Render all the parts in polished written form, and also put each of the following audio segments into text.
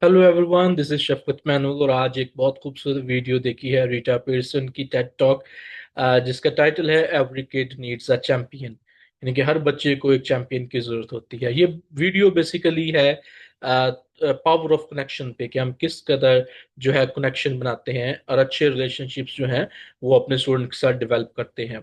Hello everyone, this is शफकत मैनूल और आज एक बहुत खूबसूरत वीडियो देखी है रीटा पियर्सन की टेड टॉक, जिसका टाइटल है every kid needs a champion. यानी कि हर बच्चे को एक चैंपियन की जरूरत होती है। ये वीडियो बेसिकली है पावर ऑफ कनेक्शन पे, कि हम किस कदर जो है कनेक्शन बनाते हैं और अच्छे रिलेशनशिप्स जो हैं वो अपने स्टूडेंट के साथ डेवलप करते हैं।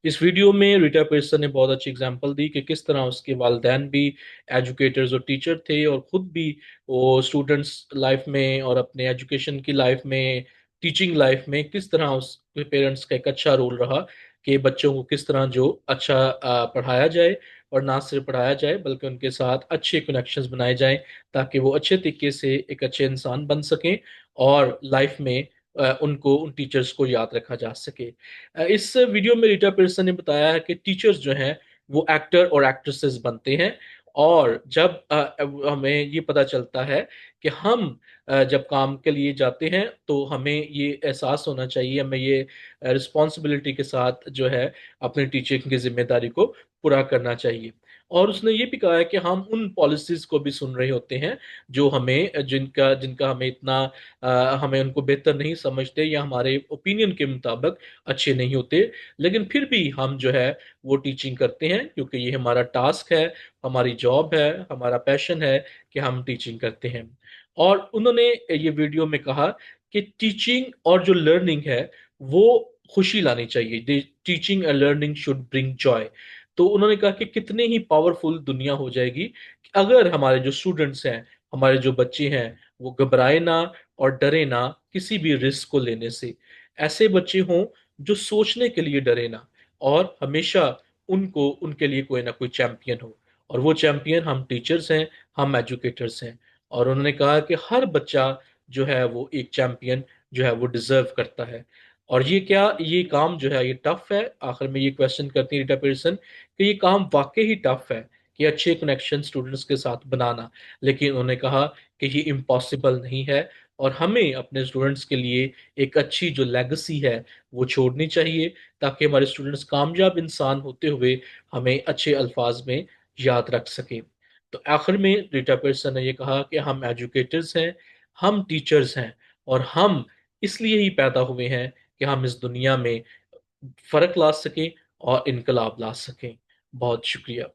इस वीडियो में रीटा पियर्सन ने बहुत अच्छी एग्जांपल दी कि किस तरह उसके वालिदैन भी एजुकेटर्स और टीचर थे, और खुद भी वो स्टूडेंट्स लाइफ में और अपने एजुकेशन की लाइफ में, टीचिंग लाइफ में किस तरह उसके पेरेंट्स का एक अच्छा रोल रहा कि बच्चों को किस तरह जो अच्छा पढ़ाया जाए, और ना सिर्फ पढ़ाया जाए बल्कि उनके साथ अच्छे कनेक्शंस बनाए जाएं, ताकि वो अच्छे तरीके से एक अच्छे इंसान बन सकें और लाइफ में उनको उन टीचर्स को याद रखा जा सके। इस वीडियो में रीटा पियर्सन ने बताया है कि टीचर्स जो हैं वो एक्टर और एक्ट्रेसेस बनते हैं। और जब हमें ये पता चलता है कि हम जब काम के लिए जाते हैं तो हमें ये एहसास होना चाहिए, हमें ये रिस्पॉन्सिबिलिटी के साथ जो है अपनी टीचिंग की जिम्मेदारी को पूरा करना चाहिए। और उसने ये भी कहा है कि हम उन पॉलिसीज को भी सुन रहे होते हैं जो हमें जिनका जिनका हमें इतना हमें उनको बेहतर नहीं समझते या हमारे ओपिनियन के मुताबिक अच्छे नहीं होते, लेकिन फिर भी हम जो है वो टीचिंग करते हैं क्योंकि ये हमारा टास्क है, हमारी जॉब है, हमारा पैशन है कि हम टीचिंग करते हैं। और उन्होंने ये वीडियो में कहा कि टीचिंग और जो लर्निंग है वो खुशी लानी चाहिए। Teaching and learning should bring Joy. तो उन्होंने कहा कि कितनी ही पावरफुल दुनिया हो जाएगी कि अगर हमारे जो स्टूडेंट्स हैं, हमारे जो बच्चे हैं, वो घबराए ना और डरे ना किसी भी रिस्क को लेने से। ऐसे बच्चे हों जो सोचने के लिए डरे ना, और हमेशा उनको उनके लिए कोई ना कोई चैंपियन हो। और वो चैंपियन हम टीचर्स हैं, हम एजुकेटर्स हैं। और उन्होंने कहा कि हर बच्चा जो है वो एक चैंपियन जो है वो डिजर्व करता है। और ये काम जो है ये टफ है। आखिर में ये क्वेश्चन करती है रीटा पियर्सन कि ये काम वाकई ही टफ है कि अच्छे कनेक्शन स्टूडेंट्स के साथ बनाना। लेकिन उन्होंने कहा कि ये इम्पॉसिबल नहीं है, और हमें अपने स्टूडेंट्स के लिए एक अच्छी जो लेगेसी है वो छोड़नी चाहिए, ताकि हमारे स्टूडेंट्स कामयाब इंसान होते हुए हमें अच्छे अल्फाज में याद रख सकें। तो आखिर में रीटा पियर्सन ने ये कहा कि हम एजुकेटर्स हैं, हम टीचर्स हैं, और हम इसलिए ही पैदा हुए हैं कि हम इस दुनिया में फर्क ला सकें और इनकलाब ला सकें। बहुत शुक्रिया।